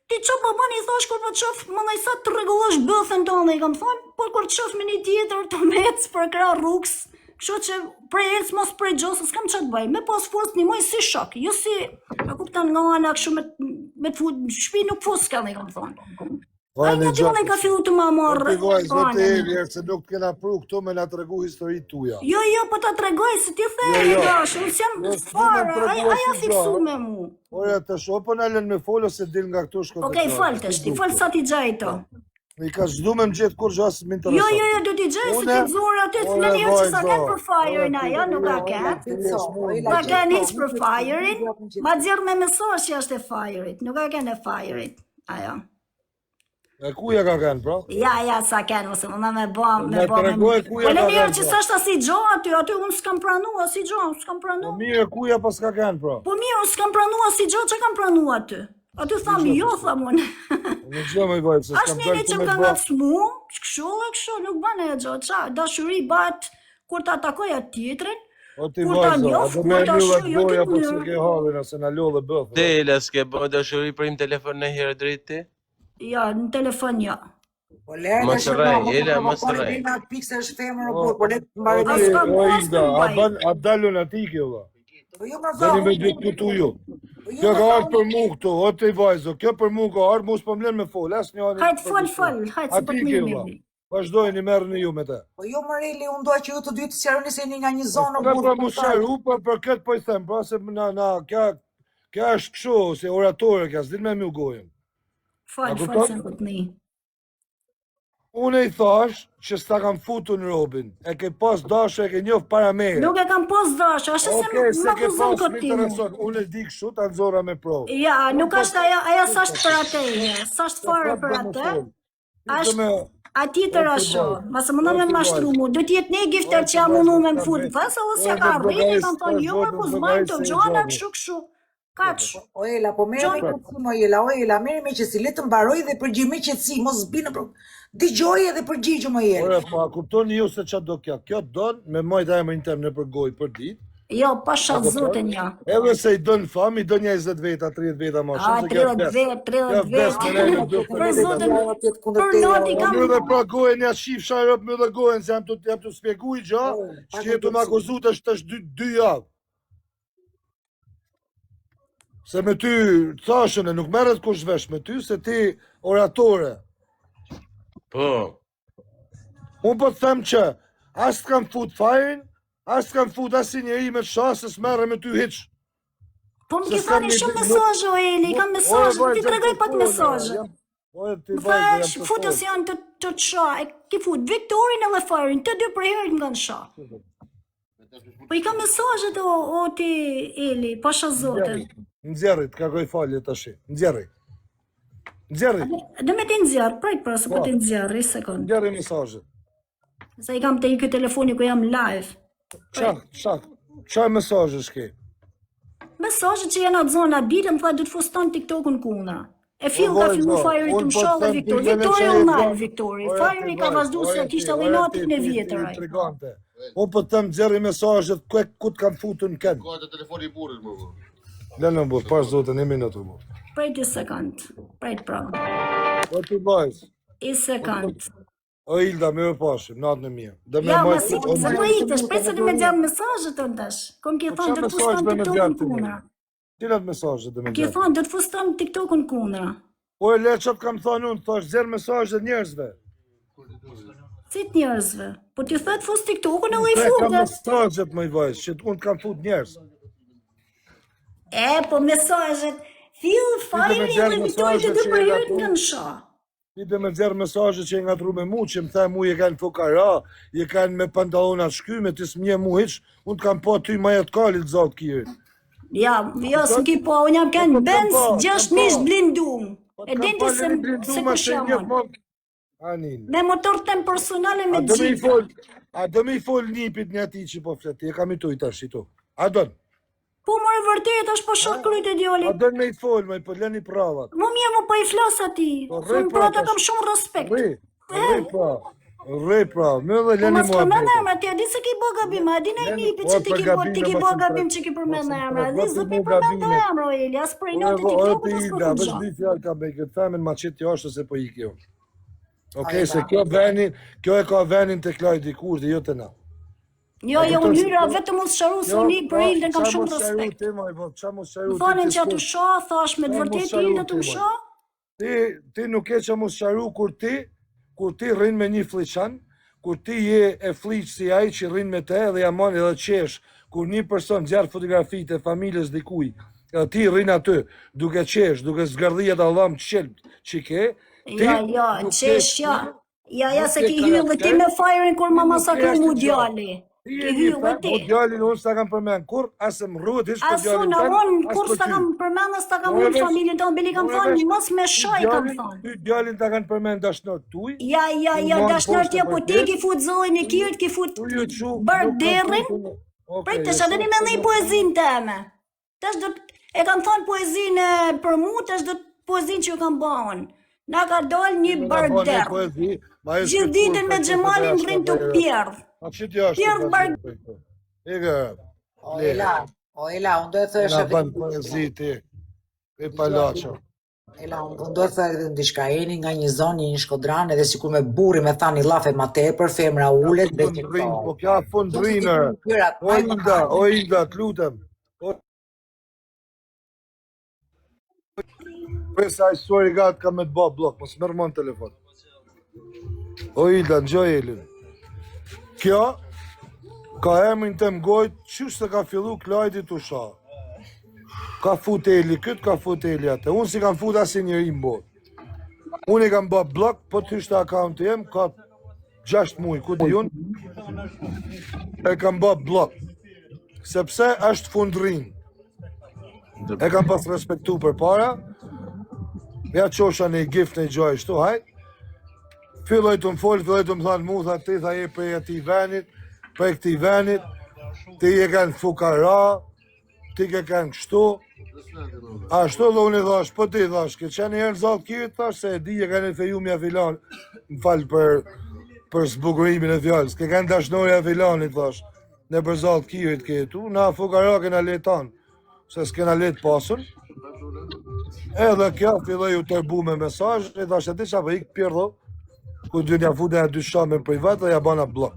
H: ti që po bani i thash, kur po të qof, më nëjsa të regullosh bëthën tonë, i kam thonë, po kur të qof me një tjetër të mecë për kra rrugës, kështu që prej elës mos prej gjosës, s'kam që të bëj, me pas forës një muaj si shok, jo si, a kuptan nga anë kështu me të fut, shpi nuk fus s'ka, i kam thonë. Ai nga gjallë ka fillu të ma marrë.
B: Ti vajzë, zote Eli, se nuk kena pru këto me na tregu historitë tuja.
H: Jo, po ta tregoj se ti the, dash, unë jam fare, aja fiksu me mu.
B: Ora të shoh, po na lën me fol ose dil nga këtu shkon.
H: Okej, fal tash, ti fal sa ti gjaj to.
B: I ka zhdu me më gjithë kur gjas më interesant.
H: Jo, do t'i gjej se ti zora aty të në njerë që sa kanë për fire-in ajo, nuk ka ketë. Ka kanë hiç për fire-in, ma dzirë me mesazh që është e fire-it, nuk ka kanë e fire-it, ajo.
B: E kuja ka kanë, pra?
H: Ja, sa kanë, ose më me bom,
B: Me tregoj kuja
H: po
B: ka
H: në mirë
B: kanë.
H: që s'është si gjo aty unë s'kam pranua si gjo, s'kam pranua.
B: Po mirë, kuja pas ka kanë, pra?
H: Po mirë, unë s'kam pranua si gjo që kam pranua aty. Aty thamë jo, thamë unë.
B: Në gjë me vajtë, se
H: Ashtë
B: s'kam
H: njëri
B: dalë
H: që
B: të
H: më
B: me
H: ka
B: bërë.
H: ngacmu, kështu, nuk banë e gjo, dashuri bat kur ta takoj atë tjetrin,
B: O ti
H: kur ta
B: vajzë,
H: njoh,
B: a do
H: kur
B: me
H: ta
B: lullat
H: shoh, jo
B: goja,
H: ti
B: po se
H: mënyrë.
B: ke havin, ose na lodhe bëth.
A: Te Ela s'ke bë dashuri për një telefon në herë drejti?
H: Ja, në telefon ja.
C: Po lere
A: Mos rrej, Ela, mos rrej.
C: Nga pikse është femër o po le të mbarë
B: O
H: As ka mos
B: Ida,
H: të
B: a dalun ati kjo, vë?
C: Po jo më
B: Deni me dy këtu ju. Kjo ka ardhë për mu këtu, o te vajzo, kjo për mu ka ardhë, mu s'po mlen me fol, as një anë.
H: Hajtë fol, hajtë se për të mirë mirë.
B: Vazhdojni, merë në ju me te.
C: Po jo më rejli, unë doa që ju të dy të sjaroni se një nga një zonë
B: Ka pra mu sharu, për këtë po i them, pra se kja është kësho, se oratore kja, s'dil me mu gojën.
H: Fal se për të një.
B: Unë i thash që s'ta kam futu në robin, e ke pas dashe, e ke njof para meje.
H: Nuk e kam pos dash, ashtë se më akuzon këtë timu.
B: Unë e di kështu, ta nëzora me provë.
H: Ja, nuk është aja s'ashtë për atë, s'ashtë fare për atë. A tjetër asho, masë më në me mashtru mu, do t'jetë ne gifter që jam unu me më futë fësë, edhe se ka rritë, kam thonë, jo më ku zmajnë të gjona, këshu, kaqë.
C: O Ela, po merë me qëtësim, o Ela, merë me qëtësi, le të mbaroj dhe përgjigj me qëtësi, mos zbinë për... Digjoj edhe përgjigjë më Ela.
B: Ore, pa, kuptoni ju se që do kja, kjo donë me majtë e më intem në përgoj për ditë.
H: Jo, pasha zoten ja.
B: Edhe se i dënë fam, i dënë 20 veta, 30 veta ma shumë, se kjo
H: 30 veta, për zoten, për noti kam...
B: Më dhe pra gojen ja shif sharëp, më dhe gojen, se jam të spjegu i gja, që jetu më akuzut është 2 javë. Se me ty, thashën e nuk meret kush vesh me ty, se ti oratore.
A: Po.
B: Unë po të them që, as të kam fut fajrin, as të kam fut asin njeri me shasë, s'merre me ty hiq.
H: Po më kithani shumë mesazhe, o Eli, kam mesazhe, ti tregoj pak mesazhe. Më thash, futës janë të qa, e ki fut Viktorin edhe Fajrin, të dy për herët nga në sha. Po i kam mesazhet o ti Eli, pasha zote.
B: Nxjerrit, kërkoj falje të shi, nxjerrit. Nxjerrit.
H: Dhe me ti nxjerr, prajt pra, se po ti nxjerr, i sekund.
B: Nxjerrit mesazhet.
H: Se i kam të i këtë telefoni ku jam live.
B: Qa mesazhe shke?
H: Mesazhet që janë atë zona ditë, më tha du të fuston TikTok-un kuna. E fill ka fillu Fajri të më shoh dhe Viktori. Viktori online, Viktori. Fajri ka vazhdu se kishtë edhe natit në vjetër.
B: Unë po të them nxjerri mesazhet ku të kam futur në kënd.
F: Ka të telefoni i burrit më vë.
B: Lënë më burë, pas zote, 1 minutë më burë.
H: Prejt i sekund, prejt pra.
B: O të bajs.
H: I sekund.
B: O Ilda, me vë pashim, natën e mirë.
H: Ja, ma si po iktesh, prej se të me gjabë mesazhet të ndash. Kom kje thonë të të fuston TikTok-un kuna.
B: Cilat mesazhet dhe me
H: Kje thonë të të fuston TikTok-un kuna.
B: Po e le që të kam thonë unë, thash zerë mesazhet njerëzve.
H: Si të njerëzve? Po t'ju thët fus TikTok-un edhe i
B: Ka
H: futet.
B: mesazhet më i vajs, që unë të kam fut njerëz.
H: Po mesazhet, fill Fajri dhe Viktori të dy për herët nga në sha.
B: Ti dhe me zerë mesazhet që e nga tru me mu, që më the mu je kanë fukara, je kanë me pantalonat shkyme, ti s'mje mu hiq, unë të kam po ty ma jetë kalit zotë kirit.
H: Ja, s'ki po, unë jam kanë Benz 6.000 blindum. E dinte se ku shamon. Me motor tem personale me gjitha.
B: A do me i fol nipit një ati që po fleti, e kam i tuj tash i tu. A do?
H: Po mërë vërtet, është po shok kryt e
B: A
H: djolit.
B: do me i fol, me i po leni pravat.
H: Më mirë më po i flas ati. Unë prata kam shumë respekt.
B: Rrej pra, me dhe
H: Po
B: leni
H: mas
B: mua
H: përmen
B: beta.
H: emra, ti a di se ki bo gabim, a di në i nipit që ti ki bo gabim që ki përmen emra, a di zë pi përmen do emra, o Eli, as prej noti TikTok-u të s'po
B: Ida,
H: të
B: veç
H: gjatë.
B: dy fjallë ka me këtë themen ma qëtë jashtë se po i kjo. Okej, se kjo e ka venin të klaj dikur dhe jo të na.
H: Jo, unë hyra vetëm unë sharu se unë i për Ildën kam shumë respekt. Më thonin që atë shoh, thash me të vërtet Ildën të më shoh,
B: Ti nuk e që mos qaru kur ti rrin me një fliqan, kur ti je e fliq si ai që rrin me te dhe jamon edhe qesh, kur një person gjarë fotografit e familjes dikuj, edhe ti rrin aty, duke qesh, duke zgardhijat Allam qelpt që ke,
H: qesh, ja, se ki hyrë dhe ti me fajrin kur ma masakru mu djali.
B: Ti e një fa, mu djalin unë s'ta kam përmen, kur asë më rrët ishë për djalin
H: tanë. Asun, kur s'ta kam përmen, s'ta kam unë familjen të mbili kam thonë, mos me shaj kam thonë.
B: Ty djalin ta kanë përmen dashnër tuj.
H: Ja, dashnër tja, po ti ki fut zojnë e kirt, ki fut bërë derin. Prej, të shë adeni me ndaj poezin të eme. E kam thonë poezin për mu, të shë poezin që ju kam bëhon. Na ka doll një bërë derë. Gjithë ditën me Gjemalin rrin të pjerdh. Pjerdh bërë.
C: Ela, unë do e thë
B: Na ban poezi ti. E palaço.
C: Ela, unë do e thë ndishka, jeni nga një zonë, një Shkodran, edhe sikur me burri me thani lafe ma tepër, femra ullet,
B: Po kja fundrinër. O Ilda, t'lutem. Presa i suari gatë ka me të ba blok, mos mërë mon telefon. O Ilda, në gjoj Elin. Kjo, ka emrin të mgojt, qështë se ka fillu Klajdi të sha. Ka fut Eli këtë, ka fut Eli atë. Unë si kam fut asë njëri më bot. Unë i kam ba blok, po të hishtë akaunt e jem, ka 6 muj, ku di unë, e kam ba blok. Sepse është fundrin. E kam pas respektu për para, ja qosha në i gift në i gjoj shtu, hajt. Filloj të më folë, filloj të më thanë mu, tha ti, tha je prej ati venit, prej këti venit, ti je kanë fukara, ti ke kanë kështu. Ashtu dhe unë i thash, po ti thash, ke qenë herë në zalë kirit, thash, se e di e kanë e feju mja filan, më falë për zbukurimin e fjallës, ke kanë dashnore e filanit, thash, në për zalë kirit këtu, na fukara kena letan, se s'kena let pasur. Edhe kjo filloj u tërbu me mesazh, e thash e ti qa për ikë pjerdho, ku dy nja fude e dy shame privat dhe ja bana blok.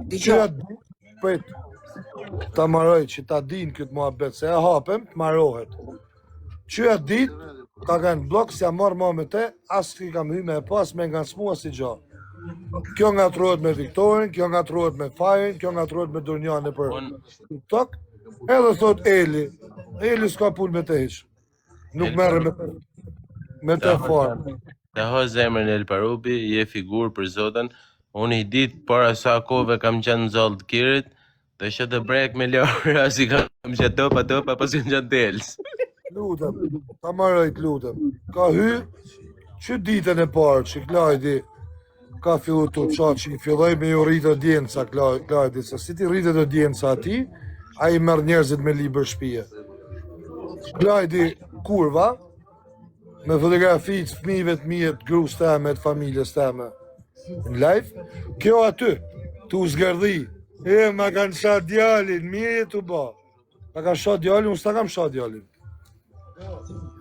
B: Qëja prit, ta maroj që ta din këtë muhabet, se e hapem, të marohet. Qëja dit, ka kanë blok, si ja marrë ma me te, asë ki kam hyme e pas, me nga smua si gja. Kjo nga trohet me Viktorin, kjo nga trohet me Fajrin, kjo nga trohet me Durnjane për TikTok, edhe thot Eli s'ka pun me te hiq. Nuk merre me te farë.
A: Të ha zemrën e Elparubi, je figur për Zotën, unë i ditë para sa kove kam qenë në zallë të kirit, të shë të brek me Laura, si kam që topa, pas kënë qenë dels.
B: Lutem, ta marrëjt lutem. Ka hy, që ditën e parë që Klajdi ka fillu të qatë që i filloj me ju rritë djenca Klajdi, se si ti rritë të djenca ati, a i merë njerëzit me liber shpije. Klajdi kurva, me fotografit fëmijëve të mijet, grus teme, të familjes teme, në live, kjo aty, tu zgërdhi, ma kanë shat djalin, mirë të ba. Ma kanë shat djalin, unë s'ta kam shat djalin.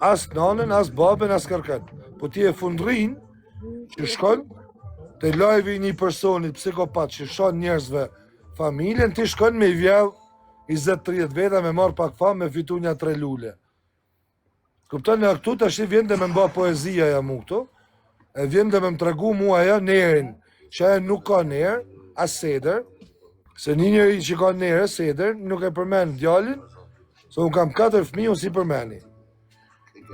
B: As nanën, as babën, as kërkën. Po ti e fundrin, që shkon, të live i një personit psikopat që shat njerëzve familjen, ti shkon me i vjell 20-30 veta me marrë pak famë, me fitu një 3 lule. Kupton, në këtu të ashtë vjen dhe me mba poezia ja mu këtu, e vjen dhe me më tregu mua ja nerin, që aja nuk ka ner, as seder, se një njëri që ka ner e seder, nuk e përmen djalin, se unë kam 4 fëmi, unë si përmeni.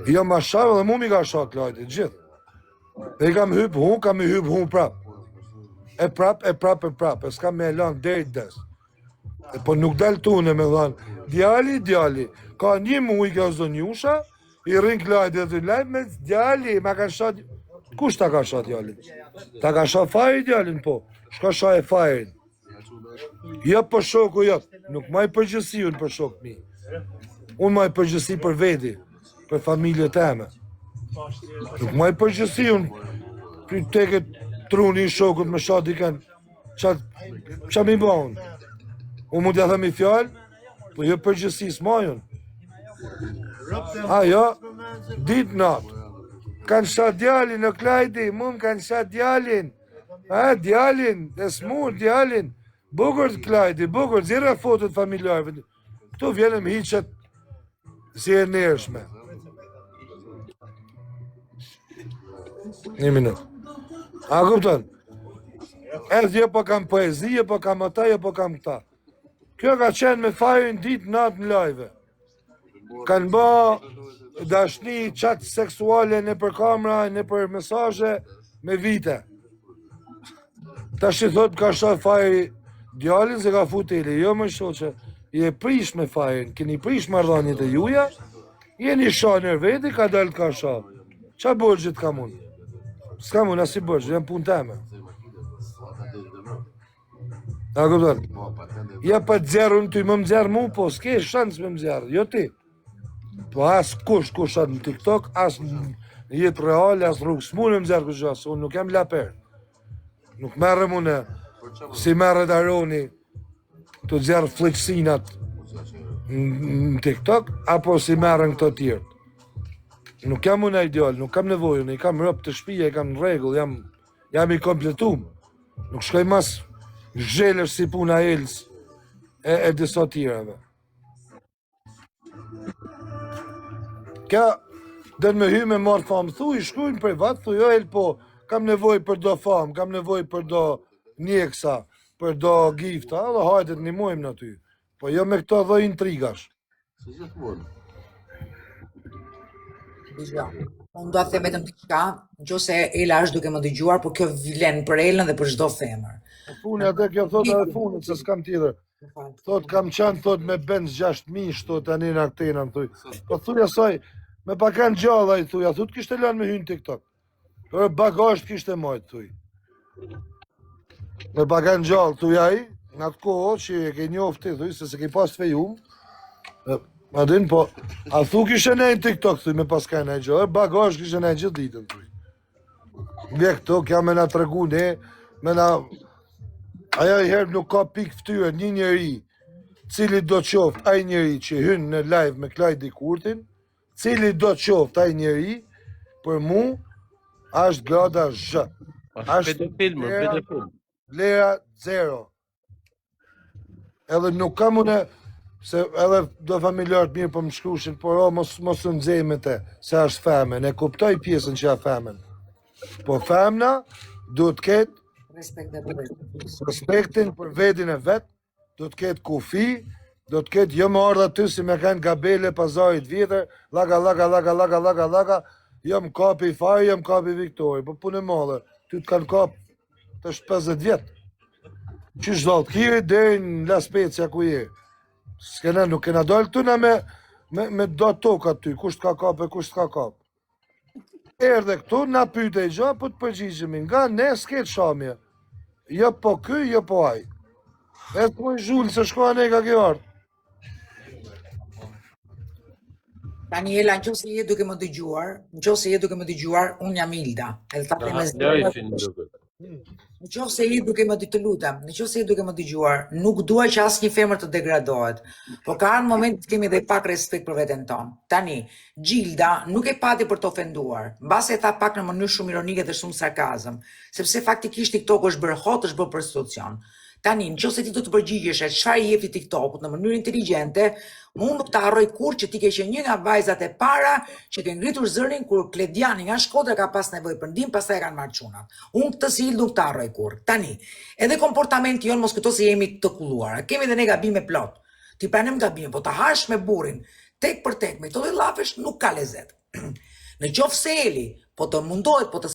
B: Jo ma shavë dhe mu mi ka shak Klajdi, gjithë. Dhe i kam hyp hun prap. E prap, e s'kam me elan deri des. Po nuk del tune me dhanë, djali, ka një muj kjo zonjusha, i rrin Klajdi dhe të lajmë me djali, ma ka shat... Kush ta ka shat djalin? Ta ka shat Fajri djalin, po. Shka shat e Fajrin. Jo për shoku, jo. Nuk maj përgjësi unë për shok mi. Unë maj përgjësi për vedi, për familje teme. Nuk maj përgjësi unë, për teket truni shokut me shat diken, qa mi ba unë? Unë mund t'ja themi fjallë, po jo përgjësi s'majun. Ajo, dit natë. Kanë shat djalin në Klajdi, mund kanë shat djalin. Djalin, dhe s'mur djalin. Bukur të Klajdi, bukur, zira fotot familjarëve. Këtu vjenëm hiqet si e nërshme. Një minut. A kupton? Jo po kam poezi, jo po kam ata, jo po kam këta. Kjo ka qenë me fajin ditë natë në live. Kanë bë dashni chat seksuale në për kamera, në për mesazhe me vite. Tash i thot ka shoh faji djalin se ka futeli, jo më shoqë. I e prish me fajin, keni prish marrëdhëniet e juaja, jeni shohër veti ka dalë ka shoh. Qa borgjit ka mund? S'ka mund as i borgjit, jam punë teme. A kupton? Ja pa zerun ty më zerë mu, po s'ke shans me më zerë, jo ti. Po as kush atë në TikTok, as në jetë reale, as rrugë s'mune më zerë kush asë, unë nuk jam laper. Nuk merrem une, si merret Aroni, të zerë fleqsinat në TikTok, apo si merren këto tjerë. Nuk jam unë ideal, nuk kam nevojë, unë i kam rëp të shtëpia, i kam në rregull, jam i kompletum. Nuk shkoj mas zhelësh si puna Els e disa tjerave. Kja, dhe me hy me marë famë, thuj, shkujnë privat, thuj, jo El, po, kam nevojë për do famë, kam nevojë për do njeksa, për do gifta, dhe hajtet një mojmë në ty. Po jo me këto dhe intrigash.
C: Unë do të them vetëm diçka, nëse Ela është duke më dëgjuar, por kjo vlen për Elën dhe për çdo femër.
B: Funi atë kjo thot edhe funit se s'kam tjetër. Thot kam qenë thot me Benz 6000 thot tani në Atenën thuj. Po thuj asaj me pakan gjalla i thuj, a thot kishte lënë me hyn TikTok. Por bagazh kishte mojt thuj. Me pakan gjallë thuj ai, në atë kohë që e ke njofti thuj se se ke pas fejum. Ma din, po, a thu kishe nejnë TikTok, thuj, me paska nejnë gjë, bagazh kishe nejnë gjithë ditën, thuj. Nge këto, kja me na të regu ne, me na... Aja i herë nuk ka pikë ftyre një njeri, cili do qoftë aj njeri që hynë në live me Klajdi Kurtin, cili do qoftë aj njeri, për mu, është grada zhë.
A: Është pedofil.
B: Vlera zero. Edhe nuk kam une... Se edhe do familjarët mirë për më shkrushin, por mos të nëzej me te, se është femen, e kuptoj pjesën që është femen. Po femna do të ketë respektin për vedin e vetë, do të ketë kufi, do të ketë jo më ardha ty si me kanë gabele pazarit vjetër, laga, jo më kapi fari, jo më kapi Viktori, po punë e madhe, ty të kanë kap të 50 vjetë. Që shdallë të kiri dhe në La Spezia ku je. S'kena, nuk kena dollë këtuna me do toka ty, kusht ka kap e kusht ka kap. Erdhe këtu, na pyte i gjo, po të përgjigjemi, nga ne s'ket shamje. Jo po ky, jo po aj. E të moj zhullë se shkoha ne ka kjo artë.
C: Daniela, në qofë se je duke më dëgjuar, unë jam Ilda. Në qofë se je duke më të lutem, në qofë se je duke më dëgjuar, nuk dua që asë një femër të degradohet, por ka në moment të kemi dhe pak respekt për veten tonë. Tani, Gjilda nuk e pati për të ofenduar, mbase e tha pak në mënyrë shumë ironike dhe shumë sarkazëm, sepse faktikisht TikTok është bërë hot, është bërë prostitucion. Tani, në qofë se ti do të përgjigjesh e çfarë i jepti TikTokut në mënyrë inteligjente, unë nuk të harroj kur që ti ke qenë një nga vajzat e para që ke ngritur zërin kur Klediani nga Shkodra ka pas nevojë për ndihmë, pastaj kanë marrë çunat. Unë këtë si nuk të harroj kur. Tani, edhe komportamenti jon mos këto se jemi të kulluara. Kemi edhe ne gabime plot. Ti pranim gabime, po ta hash me burrin tek për tek me këto lloj llafesh nuk ka lezet. Në qoftë se Eli po të mundohet, po të